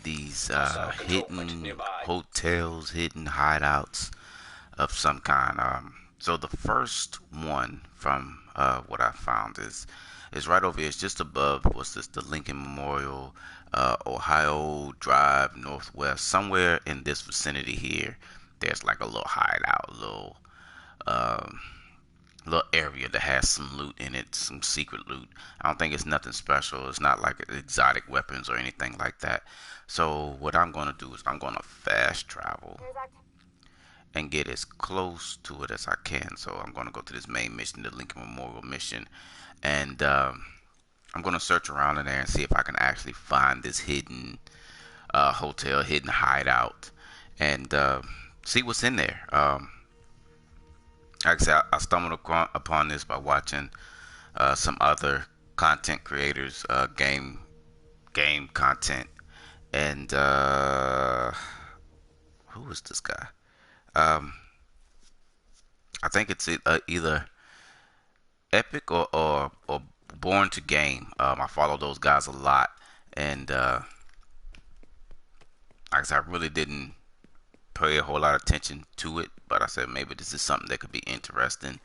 these hidden hotels, hidden hideouts of some kind. So the first one from what I found is right over here. It's just above. What's this? The Lincoln Memorial, Ohio Drive Northwest. Somewhere in this vicinity here, there's like a little hideout, um, little area that has some loot in it, some secret loot. I don't think it's nothing special. It's not like exotic weapons or anything like that. So what I'm gonna do is I'm gonna fast travel and get as close to it as I can. So I'm gonna go to this main mission, the Lincoln Memorial mission, and I'm gonna search around in there and see if I can actually find this hidden hotel, hidden hideout, and see what's in there. Like I said, I stumbled upon this by watching some other content creators, game content, and who is this guy? Um, I think it's either Epic or Born to Game. I follow those guys a lot, and like I said, I really didn't pay a whole lot of attention to it, but I said maybe this is something that could be interesting.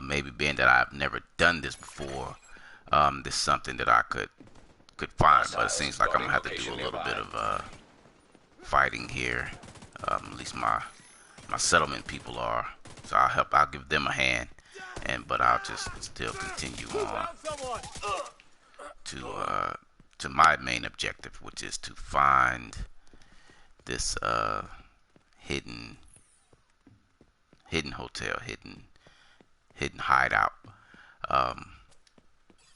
Maybe being that I've never done this before, this is something that I could find. But it seems like I'm gonna have to do a little bit of fighting here. At least my settlement people are, so I'll give them a hand, but I'll just still continue on to my main objective, which is to find this hidden hotel, hidden hideout, um,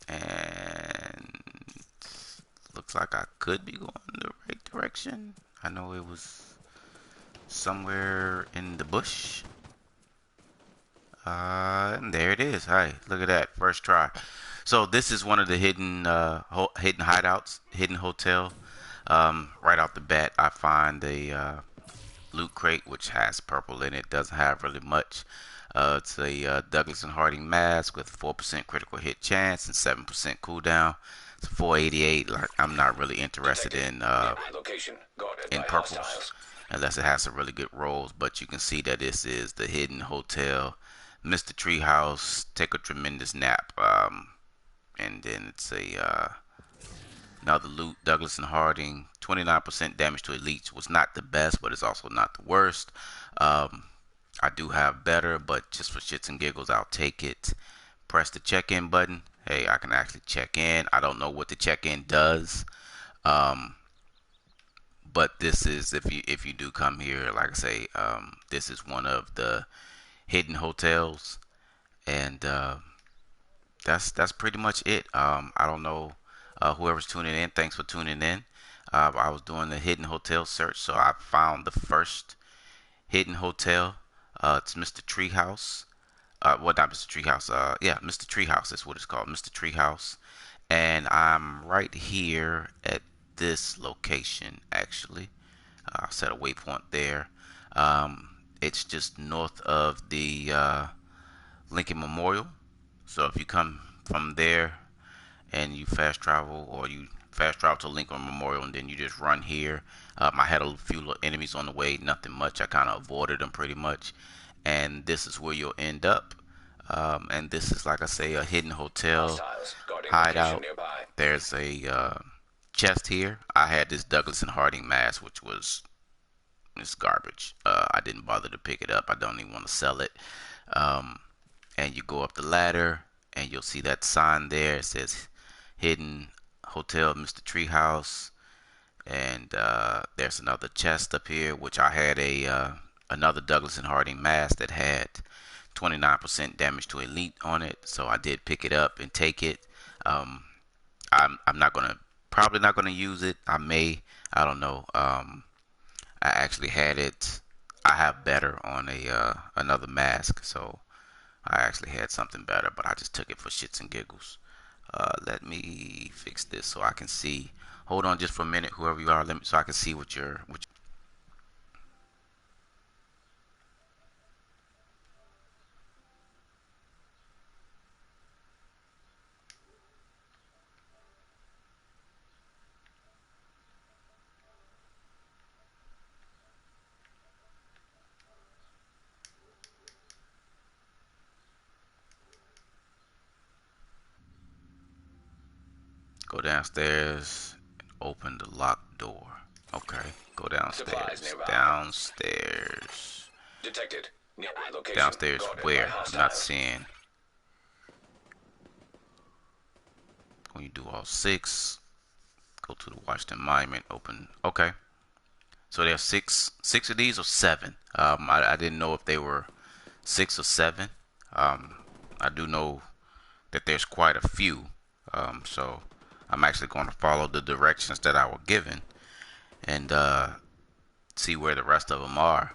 and looks like I could be going in the right direction. I know it was somewhere in the bush. And there it is. Hey, look at that. First try. So this is one of the hidden hidden hideouts, hidden hotel. Right off the bat, I find a loot crate which has purple in it. Doesn't have really much. It's a Douglas and Harding mask with 4% critical hit chance and 7% cooldown. It's 488. Like, I'm not really interested in purples unless it has some really good rolls. But you can see that this is the hidden hotel. Mr. Treehouse, take a tremendous nap. And then it's a another loot, Douglas and Harding, 29% damage to elites was not the best, but it's also not the worst. I do have better, but just for shits and giggles, I'll take it. Press the check-in button. Hey, I can actually check in. I don't know what the check-in does. Um, but this is if you do come here, like I say, this is one of the hidden hotels, and that's pretty much it. I don't know whoever's tuning in. Thanks for tuning in. I was doing the hidden hotel search, so I found the first hidden hotel. It's Mr. Treehouse. Well, not Mr. Treehouse. Yeah, Mr. Treehouse is what it's called, Mr. Treehouse. And I'm right here at this location, actually. I'll set a waypoint there. It's just north of the Lincoln Memorial. So if you come from there and you fast travel, or you fast travel to Lincoln Memorial and then you just run here. I had a few little enemies on the way, nothing much. I kind of avoided them pretty much. And this is where you'll end up. And this is, like I say, a hidden hotel hideout. There's a chest here. I had this Douglas and Harding mask, which was it's garbage. I didn't bother to pick it up. I don't even want to sell it. Um, and you go up the ladder, and you'll see that sign there. It says Hidden Hotel, Mr. Treehouse. And there's another chest up here, which I had a another Douglas and Harding mask that had 29% damage to elite on it. So I did pick it up and take it. Um, I'm not gonna probably not gonna use it. I may. I don't know. I actually had it. I have better on a another mask, so I actually had something better, but I just took it for shits and giggles. Let me fix this so I can see. Hold on just for a minute, whoever you are, so I can see what you're. Go downstairs and open the locked door. Okay, go downstairs. Downstairs. Detected. Nearby location. Downstairs where? I'm not seeing. When you do all 6, go to the Washington Monument, open. Okay. So there's six of these or 7. I didn't know if they were 6 or 7. I do know that there's quite a few. So I'm actually going to follow the directions that I were given and see where the rest of them are.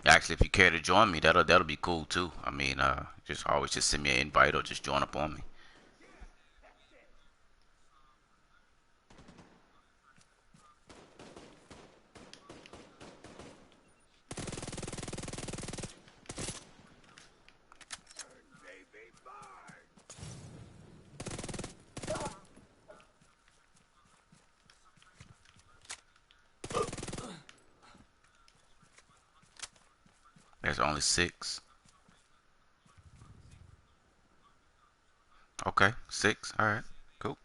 Actually, if you care to join me, that'll be cool too. I mean, just always just send me an invite or just join up on me. There's only 6. Okay, 6. All right, cool.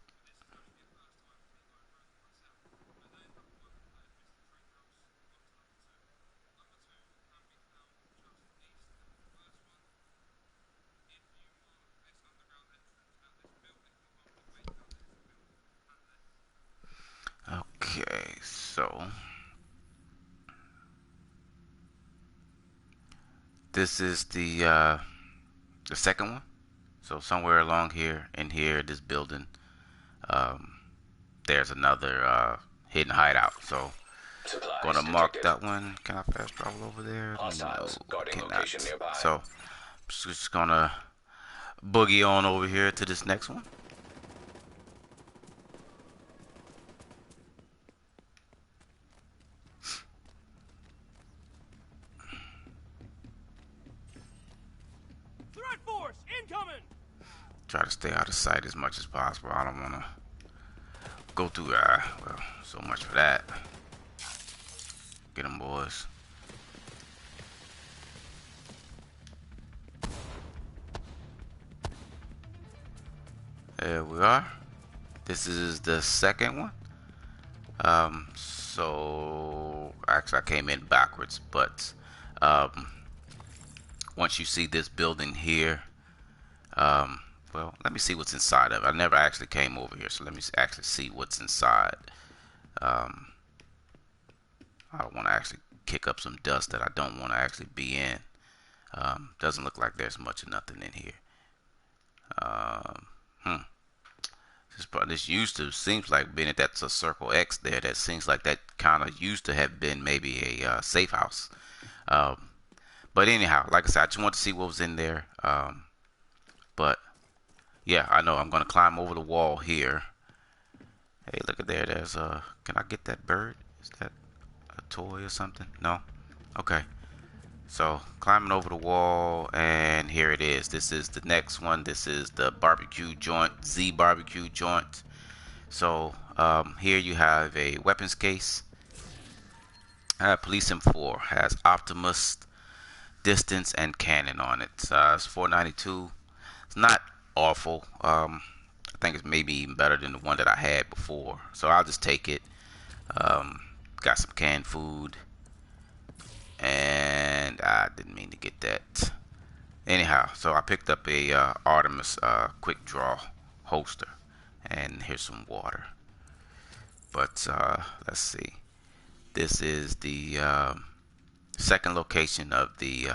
Okay, so this is the second one. So somewhere along here, in here, this building, um, there's another hidden hideout. So Supplies gonna mark detected. that one. Can I fast travel over there? No, Hostiles guarding cannot. location nearby. So just gonna boogie on over here to this next one. Threat force incoming. Try to stay out of sight as much as possible. I don't wanna go through well, so much for that. Get them, boys. There we are. This is the second one. So actually I came in backwards, but um, once you see this building here, well, let me see what's inside of it. I never actually came over here, so let me actually see what's inside. Um, I don't want to actually kick up some dust that I don't want to actually be in. Doesn't look like there's much of nothing in here. Um, hmm. This used to seems like being that's a circle X there. That seems like that kind of used to have been maybe a safe house. Um, but anyhow, like I said, I just want to see what was in there. But yeah, I know I'm gonna climb over the wall here. Hey, look at there. There's a. Can I get that bird? Is that a toy or something? No. Okay. So climbing over the wall, and here it is. This is the next one. This is the barbecue joint, Z barbecue joint. So here you have a weapons case. Police M4 has Optimus, distance, and cannon on it. It's 492. It's not awful. I think it's maybe even better than the one that I had before. So I'll just take it. Got some canned food, and I didn't mean to get that. Anyhow, so I picked up a Artemis quick draw holster, and here's some water. But let's see. This is the second location of the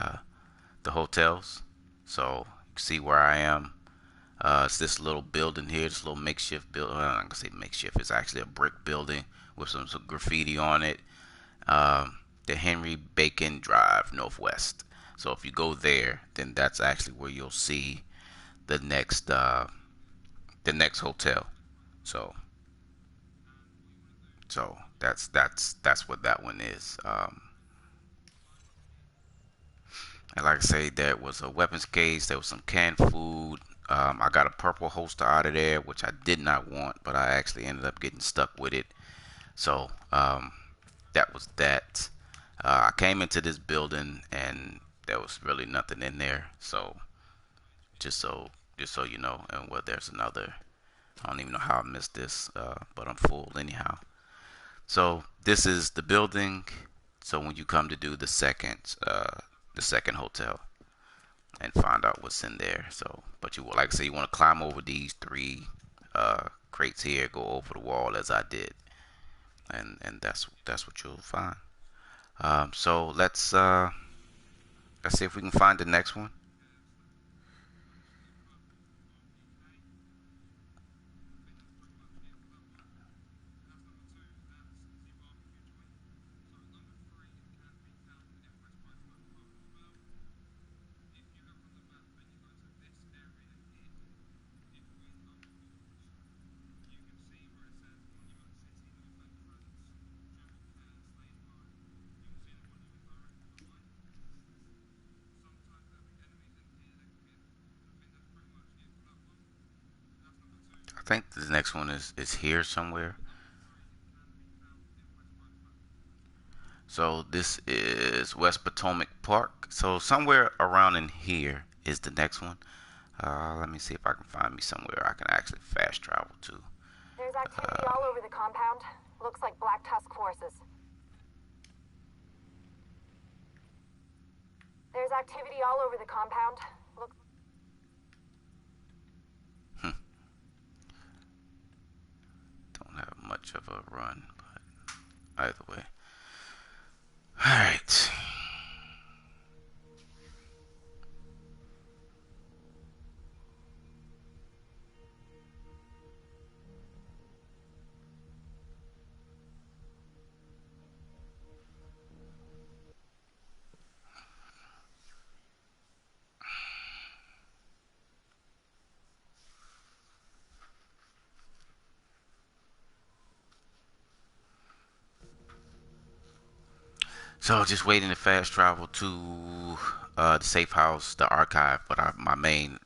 hotels. So you can see where I am. It's this little building here, this little makeshift building. I'm gonna say makeshift. It's actually a brick building with some graffiti on it. The Henry Bacon Drive Northwest. So if you go there, then that's actually where you'll see the next hotel. So that's what that one is. And like I say, there was a weapons case. There was some canned food. I got a purple holster out of there, which I did not want, but I actually ended up getting stuck with it. So that was that. I came into this building and there was really nothing in there. So just so you know, and well, there's another I don't even know how I missed this, but I'm full anyhow. So this is the building. So when you come to do the second hotel and find out what's in there. So, but you like I say, you want to climb over these three crates here, go over the wall as I did, and that's what you'll find. So let's see if we can find the next one. I think the next one is here somewhere. So this is West Potomac Park. So somewhere around in here is the next one. Let me see if I can find me somewhere I can actually fast travel to. There's activity all over the compound. Looks like Black Tusk forces. There's activity all over the compound. Looks. Don't have much of a run, but either way. All right. So just waiting to fast travel to the safe house, the archive. But my main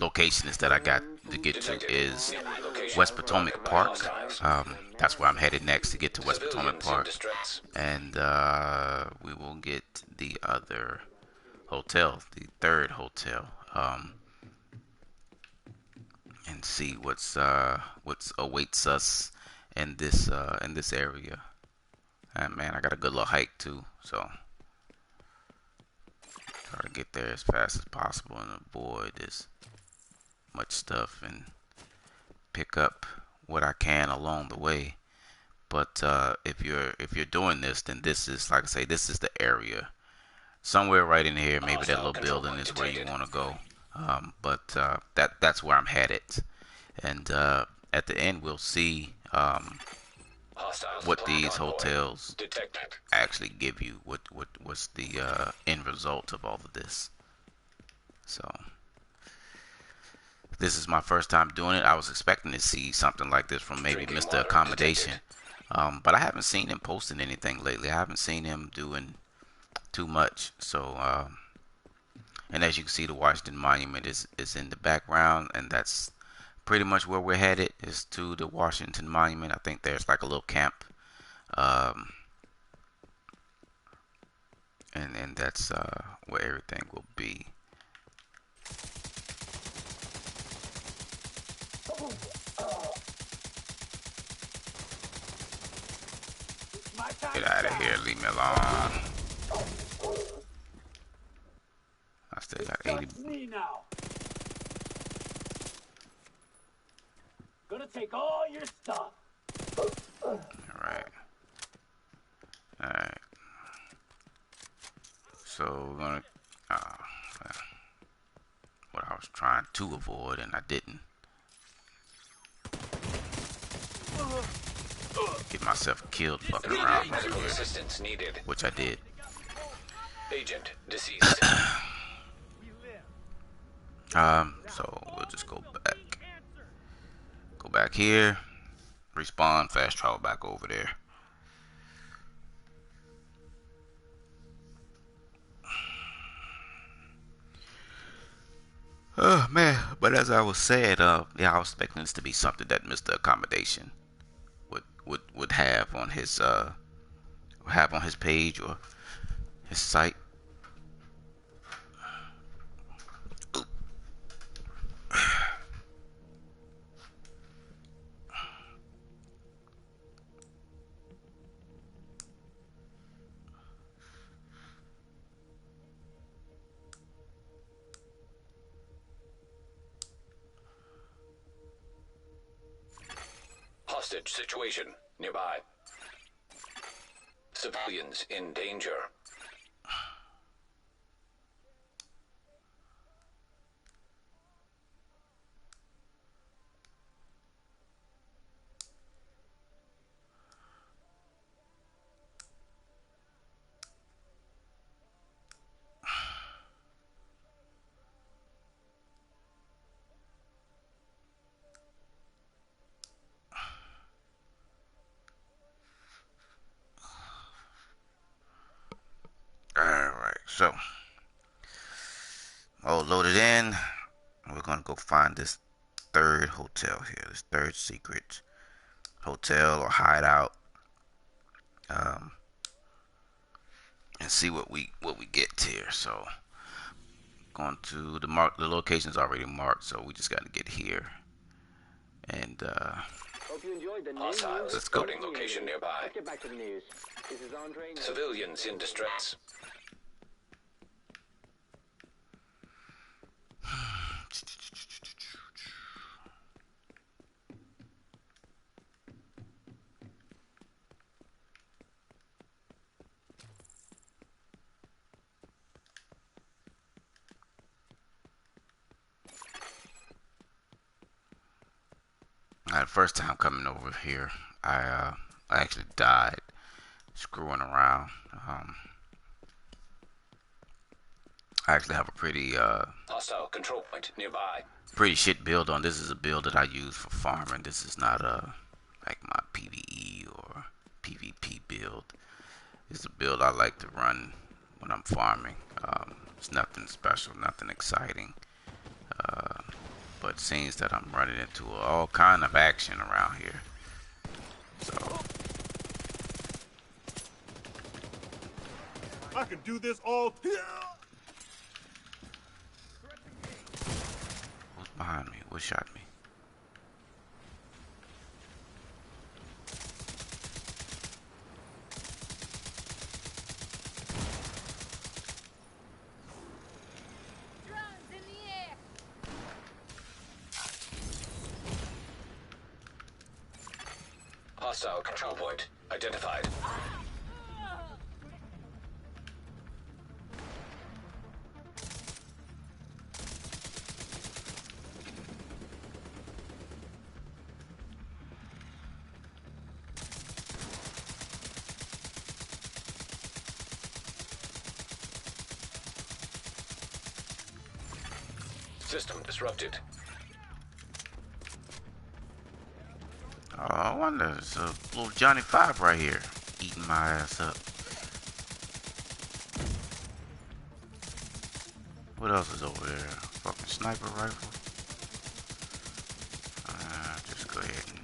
location is that I got to get to Detected. is Nearby location. West Potomac Marked by Park. hostiles. That's where I'm headed next to get to West Potomac Civilians in Park, distress. and we will get the other hotel, the third hotel, and see what's awaits us in this area. And man, I got a good little hike too, so try to get there as fast as possible and avoid as much stuff and pick up what I can along the way. But if you're doing this, then this is like I say, this is the area. Somewhere right in here, maybe that Hostile little control building point is where you detected. want to go. But that's where I'm headed. And at the end, we'll see Hostile what supply these convoy hotels detected. actually give you. What's the end result of all of this? So this is my first time doing it. I was expecting to see something like this from maybe Drinking Mr. water detected. Accommodation, but I haven't seen him posting anything lately. I haven't seen him doing too much. So and as you can see, the Washington Monument is in the background, and that's pretty much where we're headed, is to the Washington Monument. I think there's like a little camp, um, and that's where everything will be. Get out of here, leave me alone. I still got 80. Me now. Gonna take all your stuff. Alright. Alright. So we're gonna well, what I was trying to avoid and I didn't. Get myself killed fucking around over Medical here. assistance needed. Which I did. Agent deceased. So we'll just go back. Go back here. Respawn, fast travel back over there. Oh man, but as I was saying, yeah, I was expecting this to be something that Mr. Accommodation would have on his page or his site. Hostage situation nearby. Civilians in danger. Alright, so all loaded in. We're gonna go find this third hotel here, this third secret hotel or hideout, and see what we get here. So going to the location's already marked, so we just got to get here. And Hope you enjoyed the Hostiles Let's go. guarding location nearby. Let's get back to the news. This is Andre. Civilians in distress. first time coming over here, I actually died screwing around. I actually have a Hostile control point nearby. pretty shit build on. This is a build that I use for farming. This is not like my PvE or PvP build. It's a build I like to run when I'm farming. It's nothing special, nothing exciting. But it seems that I'm running into all kind of action around here. So I can do this all. who's behind me? What shot me? Drones in the air. Hostile control point identified. System disrupted. Oh, I wonder. It's a little Johnny Five right here, eating my ass up. What else is over there? Fucking sniper rifle. Just go ahead and.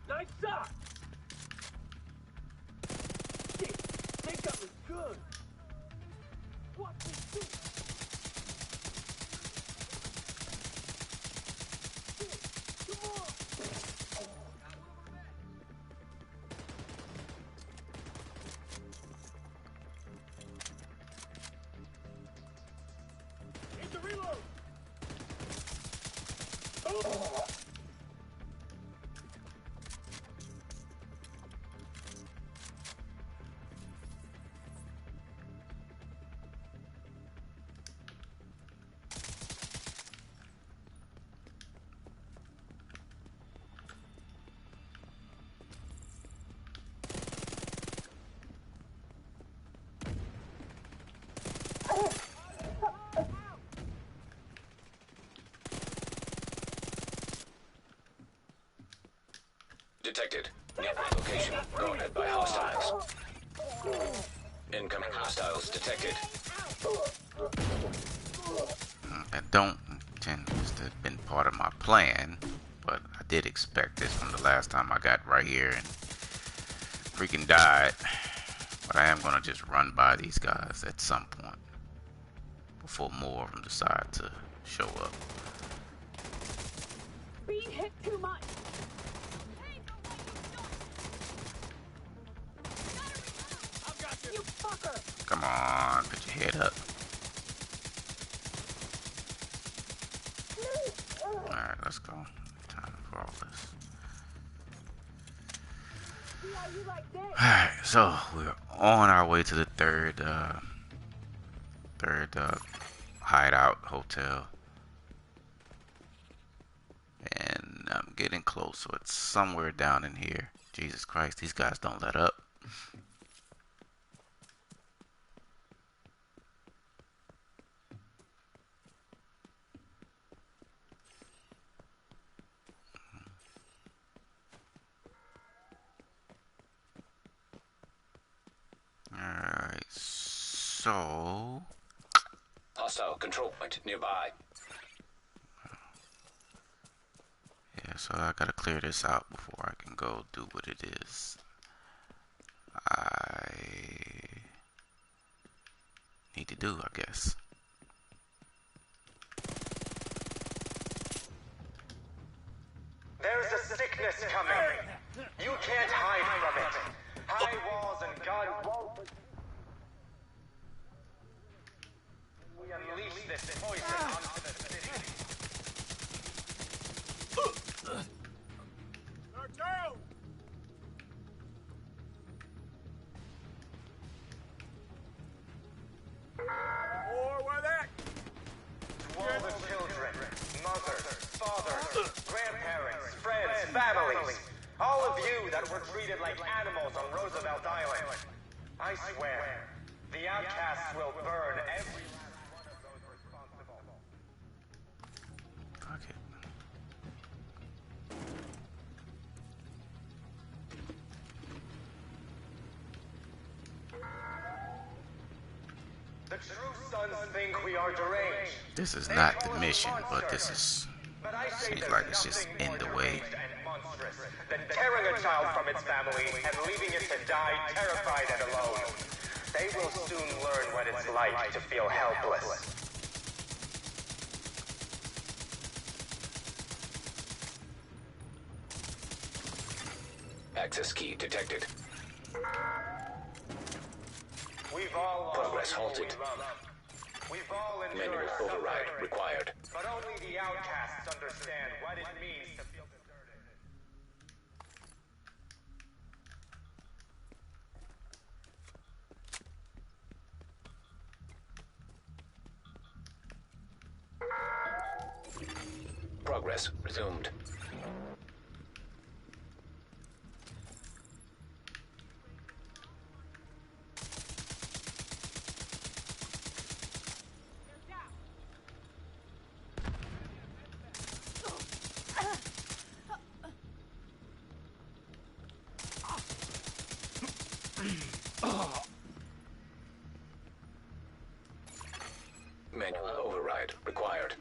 Nice shot! Shit, think that was good. What is this? Shit, come on! Need to reload! Oh! Detected. Nearby location guarded by hostiles. Incoming hostiles detected. I don't intend this to have been part of my plan, but I did expect this from the last time I got right here and freaking died. But I am gonna just run by these guys at some point before more of them decide to show up. Being hit too much. You fucker! Come on, put your head up. Alright, let's go. you like this? Alright, so we're on our way to the third hideout hotel. And I'm getting close, so it's somewhere down in here. Jesus Christ, these guys don't let up. Alright, so... Hostile control point nearby. Yeah, so I gotta clear this out before I can go do what it is I need to do, I guess. There's a sickness coming. You can't hide from it. High walls and God won't. We unleash this poison onto the city. To all the children, mothers, fathers, grandparents, friends, families, all of you that were treated like animals on Roosevelt Island, I swear, the outcasts will burn every last one of those responsible. Fuck it. The true sons think we are deranged. This is not the mission, but this is... But I say seems there's like it's just nothing in more the way. deranged and monstrous than tearing a child from its family and leaving it to die terrified and alone. They will soon learn what it's like to feel helpless. Access key detected. We've all lost Progress people halted. we love. We've all Manual endured override suffering. required. But only the outcasts understand what it means to feel deserted. Progress resumed. Manual override required.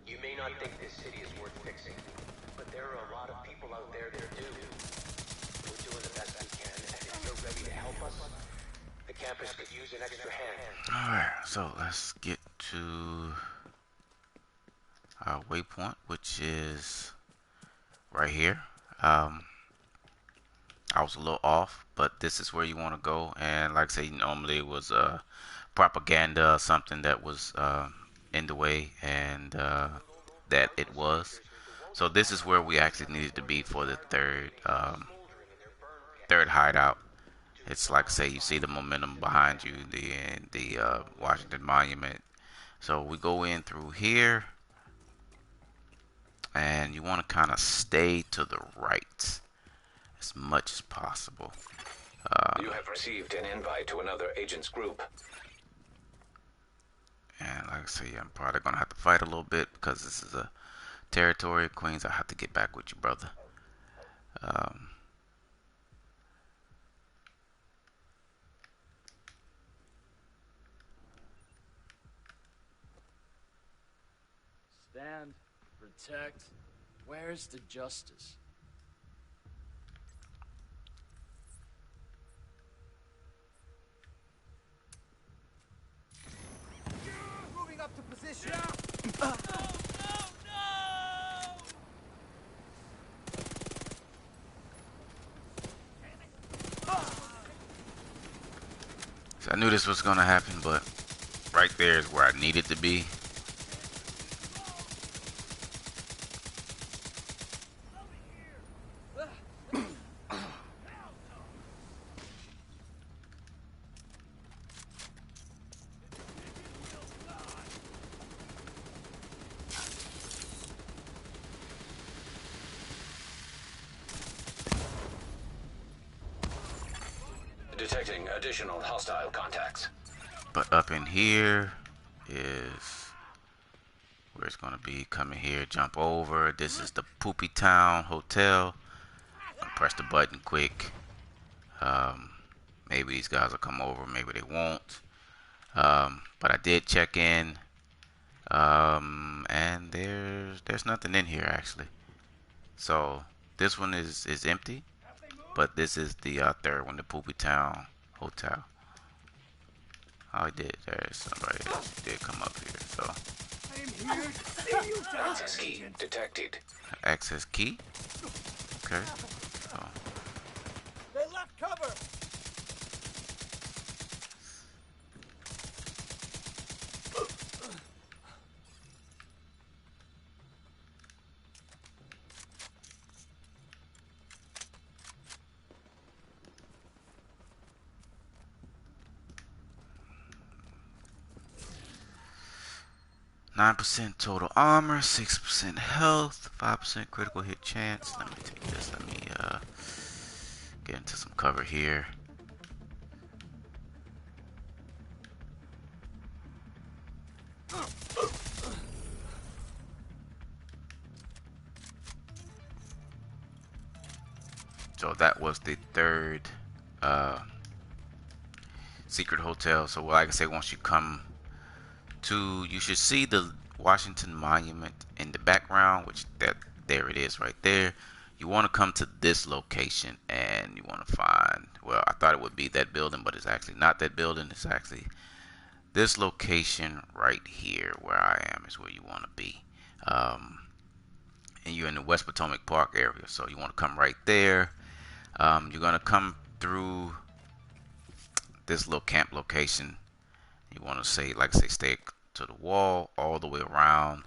You may not think this city is worth fixing, but there are a lot of people out there that do. We're doing the best we can, and if you're ready to help us, the campus could use an extra hand. Alright, so let's get to our waypoint, which is right here. I was a little off, but this is where you want to go. And like I say, normally it was propaganda, something that was in the way, and that it was. So this is where we actually needed to be for the third hideout. It's like I say, you see the momentum behind you, the Washington Monument. So we go in through here, and you want to kind of stay to the right as much as possible. You have received an invite to another agent's group. And like I say, I'm probably gonna have to fight a little bit because this is a territory of Queens. I have to get back with you, brother. Stand, protect. Where's the justice? Moving up to position. So I knew this was gonna happen, but right there is where I needed to be. Additional hostile contacts. But up in here is where it's gonna be. Coming here, jump over. This is the Poopy Town Hotel. Press the button quick. Maybe these guys will come over, maybe they won't. But I did check in, and there's nothing in here actually. So this one is empty, but this is the third one, the Poopy Town Hotel. Oh, I did. There's somebody that did come up here. So Access key detected. access key. Okay. So They left cover. nine percent total armor, 6% health, 5% critical hit chance. Let me take this. Let me get into some cover here. So that was the third secret hotel. So like I say, once you come to, you should see the Washington Monument in the background, which there it is right there. You want to come to this location and you want to find, well, I thought it would be that building, but it's actually not that building. It's actually this location right here where I am is where you want to be. And you're in the West Potomac Park area, so you want to come right there. You're going to come through this little camp location. You want to say, like I say, stay to the wall all the way around.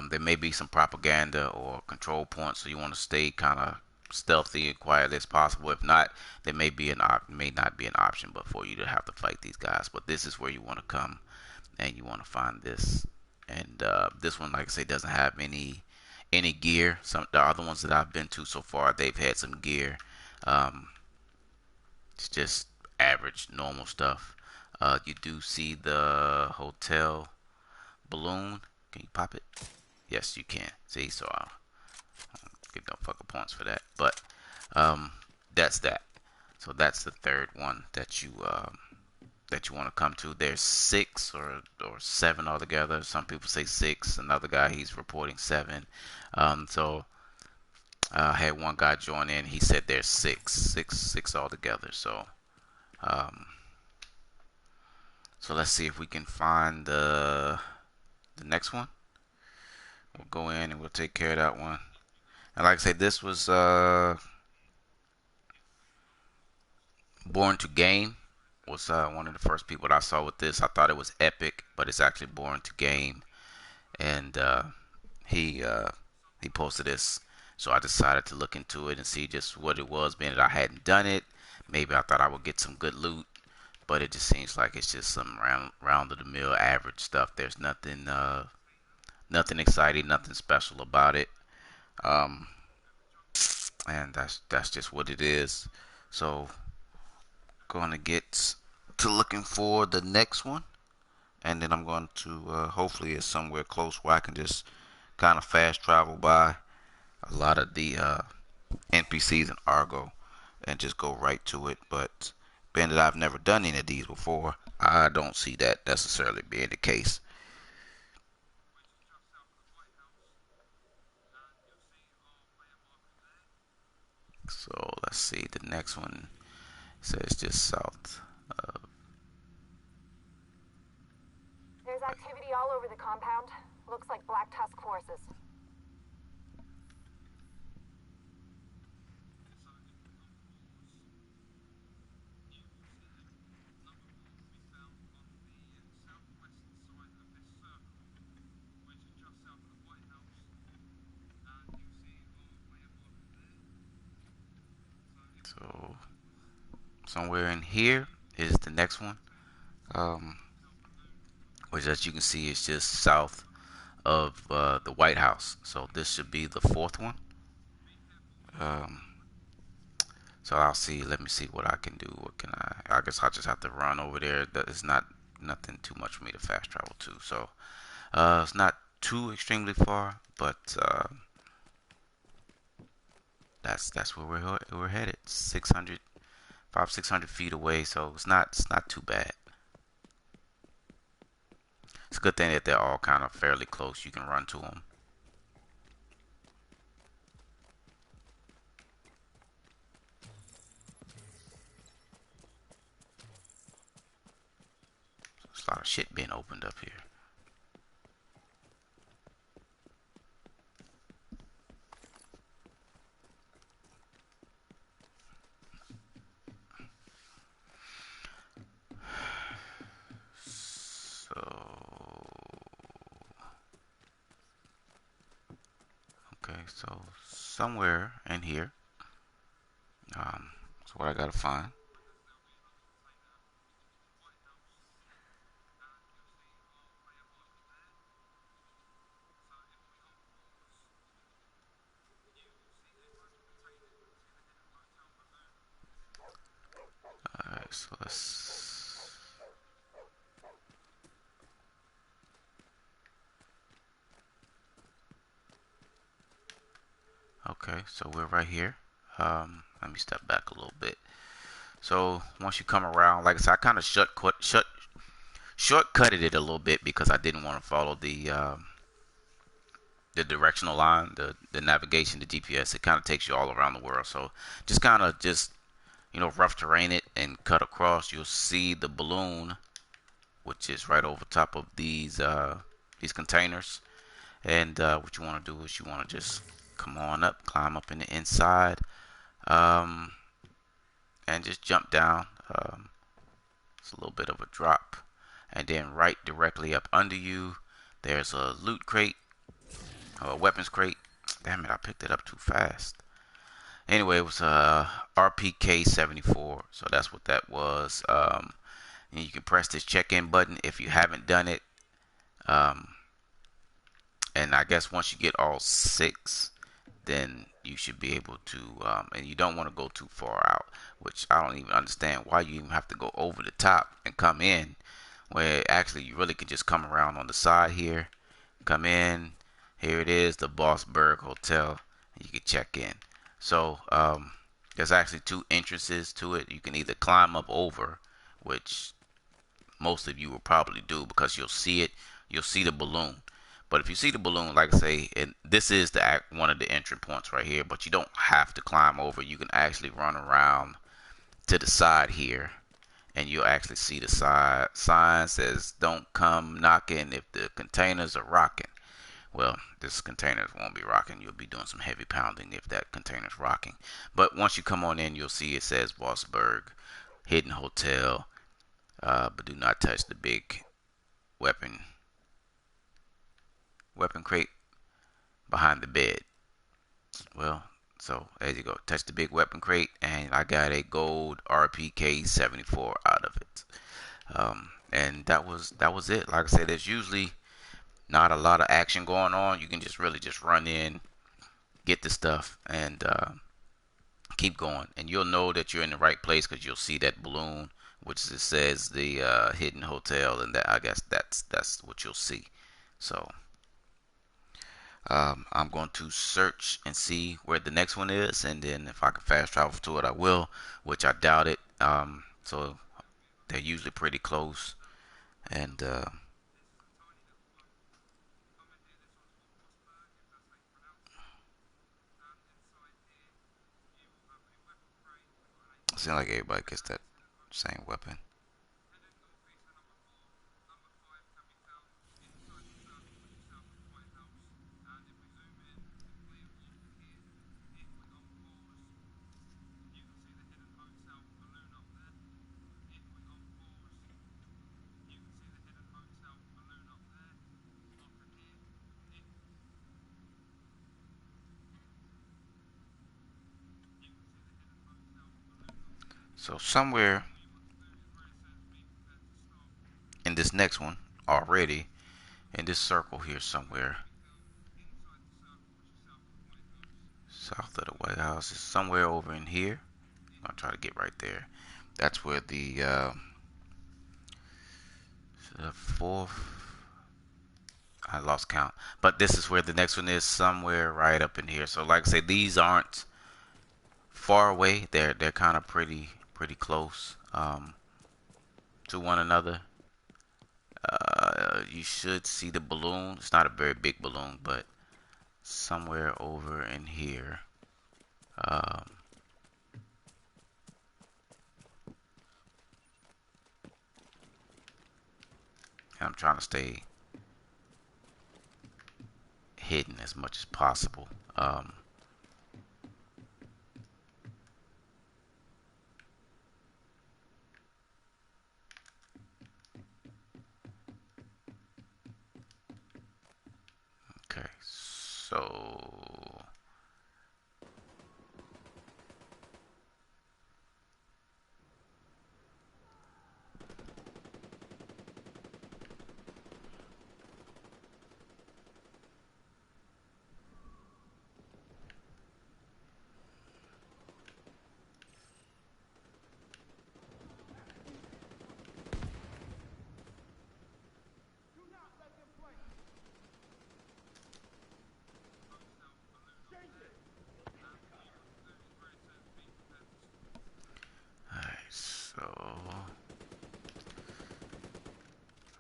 There may be some propaganda or control points, so you want to stay kind of stealthy and quiet as possible. If not, there may not be an option, but for you to have to fight these guys. But this is where you want to come, and you want to find this. And this one, like I say, doesn't have any gear. The other ones that I've been to so far, they've had some gear. It's just average, normal stuff. You do see the hotel balloon. Can you pop it? Yes, you can. See, so I'll get no fucking points for that. But that's that. So that's the third one that you want to come to. There's 6 or 7 altogether. Some people say 6. Another guy, he's reporting 7. So I had one guy join in. He said there's 6 altogether. So so let's see if we can find the next one. We'll go in and we'll take care of that one. And like I said, this was Born to Game was one of the first people that I saw with this. I thought it was Epic, but it's actually Born to Game. And he posted this, so I decided to look into it and see just what it was. Being that I hadn't done it, maybe I thought I would get some good loot, but it just seems like it's just some round of the mill average stuff. There's nothing exciting, nothing special about it. And that's just what it is. So gonna get to looking for the next one, and then I'm going to hopefully it's somewhere close where I can just kind of fast travel by a lot of the NPCs in Argo and just go right to it. But being that I've never done any of these before, I don't see that necessarily being the case. So let's see, the next one says just south of. There's activity all over the compound. Looks like Black Tusk forces. So somewhere in here is the next one, which as you can see is just south of the White House. So this should be the 4th one. So I'll see. Let me see what I can do. What can I? I guess I'll just have to run over there. It's not nothing too much for me to fast travel to. So it's not too extremely far, but that's where we're headed. 600, 600 feet away. So it's not too bad. It's a good thing that they're all kind of fairly close. You can run to them. There's a lot of shit being opened up here. So, okay, so somewhere in here, that's what I gotta find. Alright, so let's. Okay, so we're right here. Let me step back a little bit. So once you come around, like I said, I kind of shortcutted it a little bit because I didn't want to follow the directional line, the navigation, the GPS. It kind of takes you all around the world. So just kind of just rough terrain it and cut across. You'll see the balloon, which is right over top of these containers. And what you want to do is you want to just come on up, climb up in the inside, um, and just jump down. It's a little bit of a drop, and then right directly up under you, there's a loot crate, or a weapons crate. Damn it, I picked it up too fast. Anyway, it was a RPK 74, so that's what that was. And you can press this check-in button if you haven't done it. Um, and I guess once you get all 6, then you should be able to, and you don't want to go too far out, which I don't even understand why you even have to go over the top and come in, where actually you really can just come around on the side here, come in. Here it is, the Bossberg Hotel, and you can check in. So there's actually 2 entrances to it. You can either climb up over, which most of you will probably do because you'll see it, you'll see the balloon. But if you see the balloon, like I say, and this is one of the entry points right here, but you don't have to climb over. You can actually run around to the side here, and you'll actually see the side sign says "Don't come knocking if the containers are rocking." Well, this container won't be rocking. You'll be doing some heavy pounding if that container's rocking. But once you come on in, you'll see it says Bossberg Hidden Hotel, but do not touch the big weapon crate behind the bed. Well, so there you go. Touch the big weapon crate, and I got a gold RPK 74 out of it. And that was it. Like I said, there's usually not a lot of action going on. You can just really just run in, get the stuff, and keep going. And you'll know that you're in the right place because you'll see that balloon, which it says the hidden hotel, and that I guess that's what you'll see. So I'm going to search and see where the next one is, and then if I can fast travel to it, I will, which I doubt it. So they're usually pretty close, and it seems like everybody gets that same weapon. So somewhere in this next one already, in this circle here somewhere, south of the White House, is somewhere over in here. gonna try to get right there. That's where the fourth. I lost count, but this is where the next one is, somewhere right up in here. So, like I say, these aren't far away. They're kind of pretty close to one another. You should see the balloon. It's not a very big balloon, but somewhere over in here. I'm trying to stay hidden as much as possible. Okay, so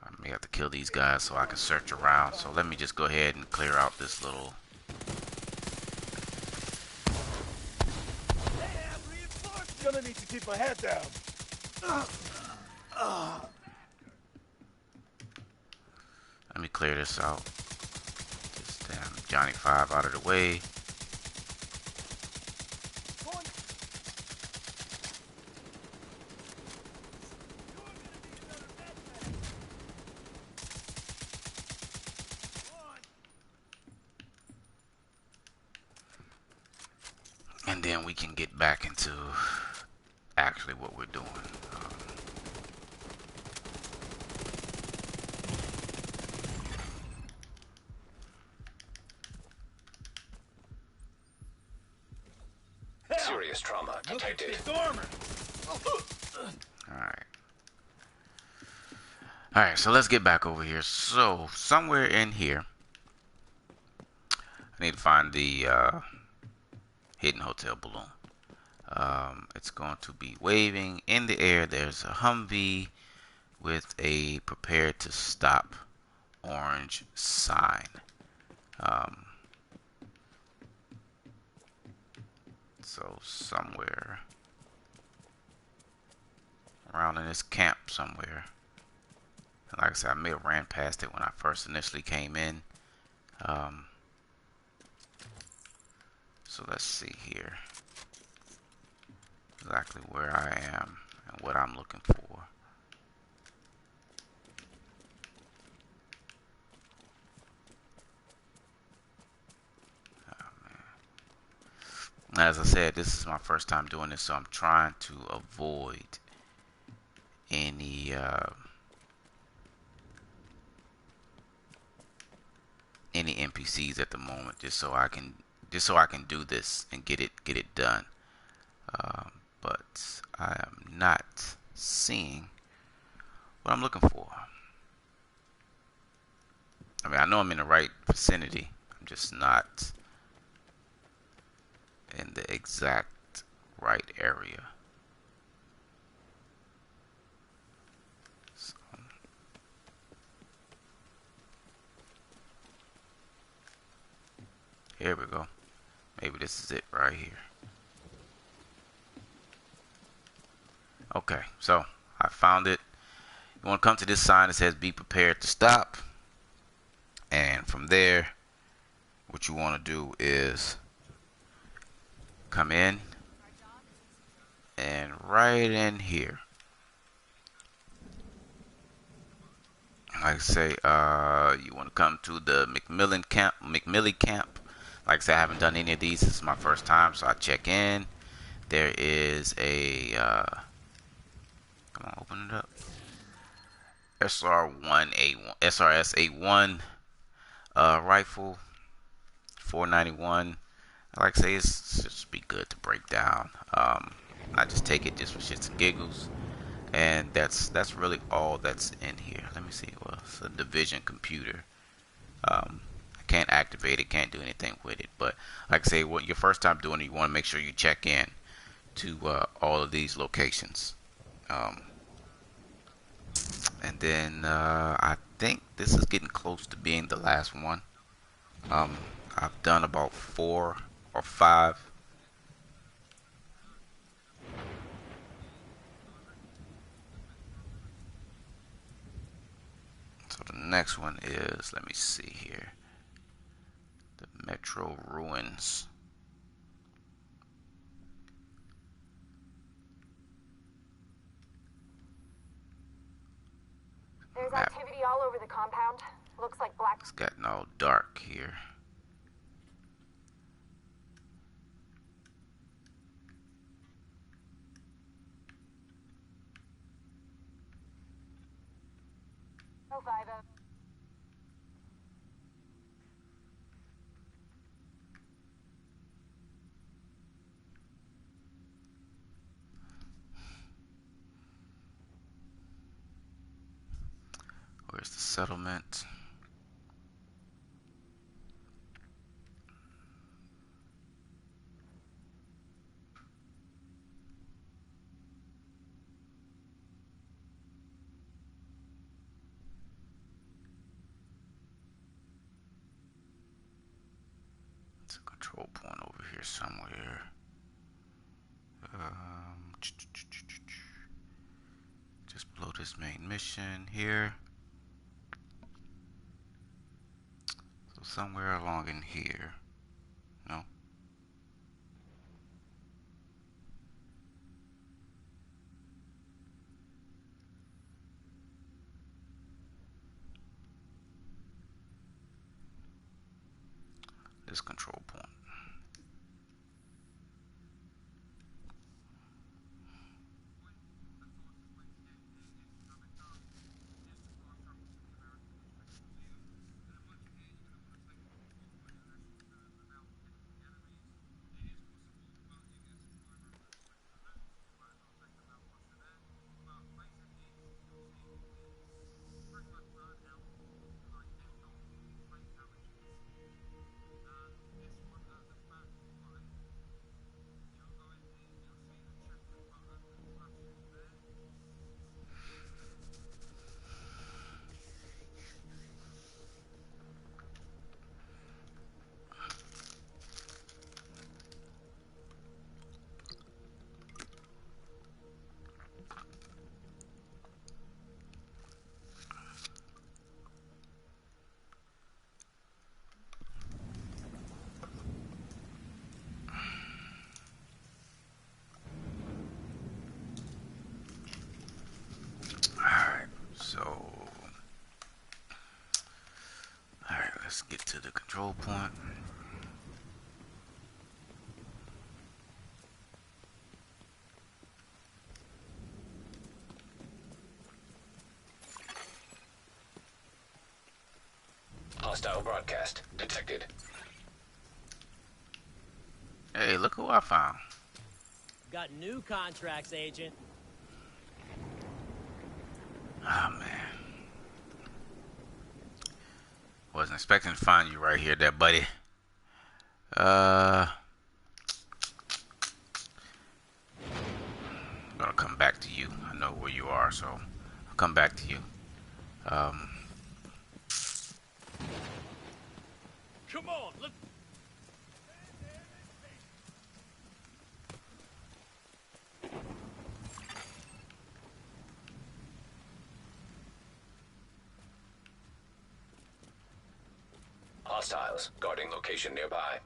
I may have to kill these guys so I can search around. So let me just go ahead and clear out this little. Gonna need to keep my head down. Let me clear this out. This damn Johnny 5 out of the way. And then we can get back into actually what we're doing. Serious trauma detected. Alright, so let's get back over here. So, somewhere in here, I need to find the hidden hotel balloon. It's going to be waving in the air. There's a Humvee with a prepare to stop orange sign. So somewhere around in this camp somewhere. And like I said, I may have ran past it when I first initially came in. So let's see here exactly where I am and what I'm looking for. As I said, this is my first time doing this, so I'm trying to avoid any NPCs at the moment, just so I can do this and get it done. But I am not seeing what I'm looking for. I mean, I know I'm in the right vicinity. I'm just not in the exact right area. So, here we go. Maybe this is it right here. Okay, so I found it. You want to come to this sign that says be prepared to stop. And from there, what you want to do is come in, and right in here, like I say, you want to come to the McMillan camp. Like I said, I haven't done any of these. This is my first time, so I check in. There is a come on, open it up. SRS-A1 rifle, 491. Like I say, it's just be good to break down. I just take it just for shits and giggles. And that's really all that's in here. Let me see. Well, it's a division computer. I can't activate it, can't do anything with it. But like I say, what your first time doing it, you want to make sure you check in to all of these locations. Um, and then I think this is getting close to being the last one. Um, I've done about 4 or 5. So the next one is, let me see here, the Metro Ruins. There's Map. activity all over the compound. Looks like black. It's gotten all dark here. Oh, 50. Where's the settlement? It's a control point over here somewhere. Just below this main mission here. So somewhere along in here. No? This control point. Alright, so alright, let's get to the control point. Hostile broadcast detected. Hey, look who I found. Got new contracts, Agent. Oh man. Wasn't expecting to find you right here, there, buddy. I'm gonna come back to you. I know where you are, so I'll come back to you. Come on, let's... Hostiles guarding location nearby.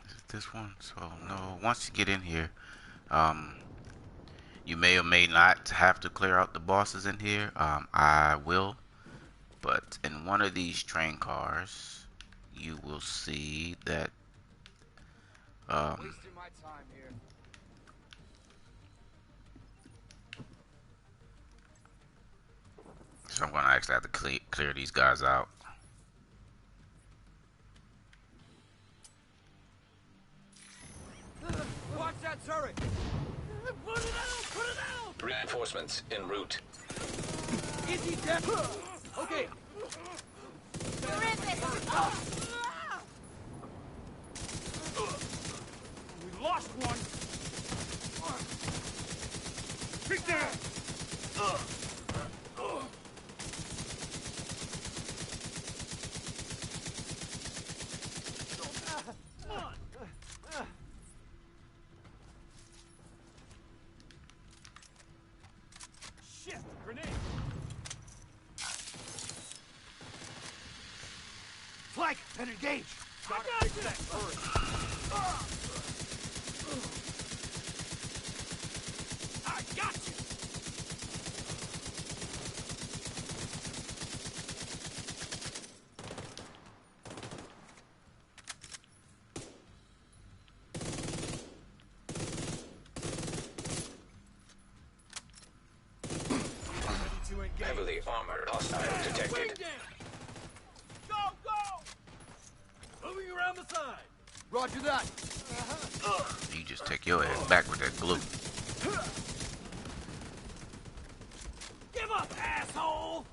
Is it this one? So no. Once you get in here, you may or may not have to clear out the bosses in here. I will But in one of these train cars, you will see that Wasting my time here. so I'm gonna actually have to clear these guys out. Watch that turret! Put it out! Put it out! Reinforcements en route. Is he dead? Okay. Where is it? We lost one. Take that! Shit! Grenade! Flank and engage! Gotta fix that turret. I got you! Heavily armored hostile detected. Go, go! Moving around the side. Roger that. You just take your ass back with that glue. Give up, asshole!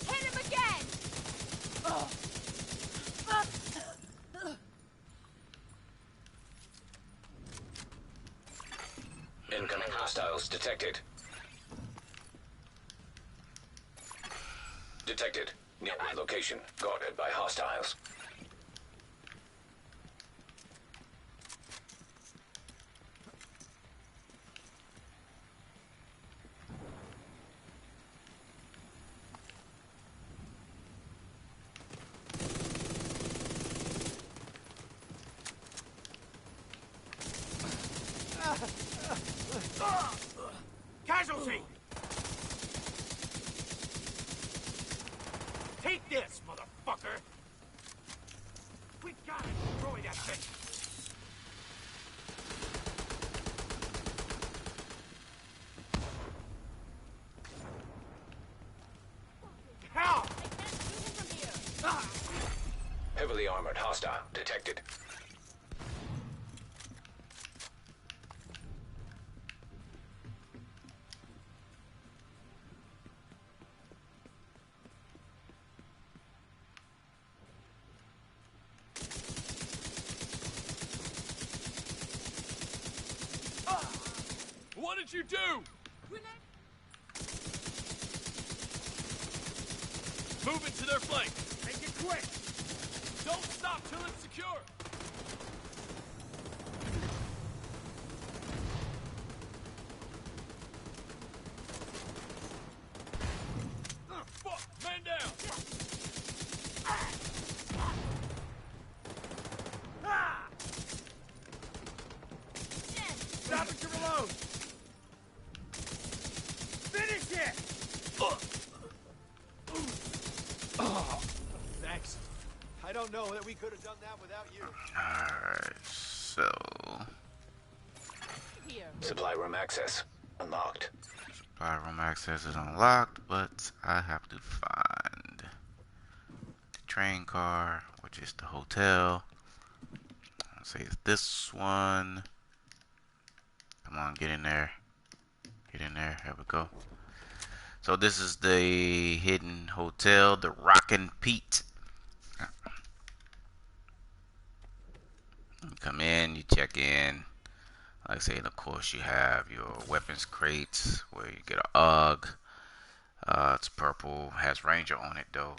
Hit him again! Incoming hostiles detected. Detected. Nearby location guarded by hostiles. Casualty! Take this, motherfucker! We gotta destroy that thing! Hell! Heavily armored hostile detected. What did you do? Move into their flank. Make it quick. Don't stop till it's secure. Fuck, man down. Ah! Stop it to reload. Finish it. Thanks. I don't know that we could have done that without you. Alright, so Here. Supply room access unlocked. supply room access is unlocked, but I have to find the train car, which is the hotel. Let's say it's this one. Come on, get in there. Get in there. Here we go. So this is the hidden hotel, the Rockin' Pete. You come in, you check in. Like I say, and of course you have your weapons crates where you get a UGG. It's purple, has Ranger on it though.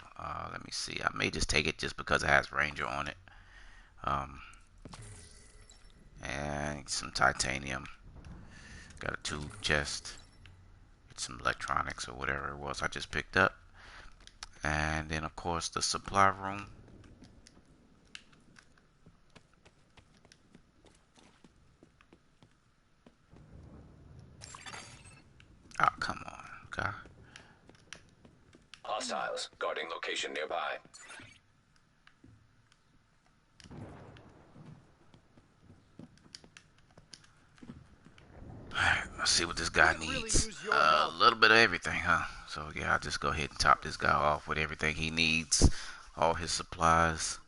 Let me see. I may just take it just because it has Ranger on it. And some titanium. Got a tube chest. Get some electronics or whatever it was I just picked up. And then of course the supply room. landing location nearby. Alright, let's see what this guy needs. A little bit of everything, huh? So yeah, I'll just go ahead and top this guy off with everything he needs. All his supplies.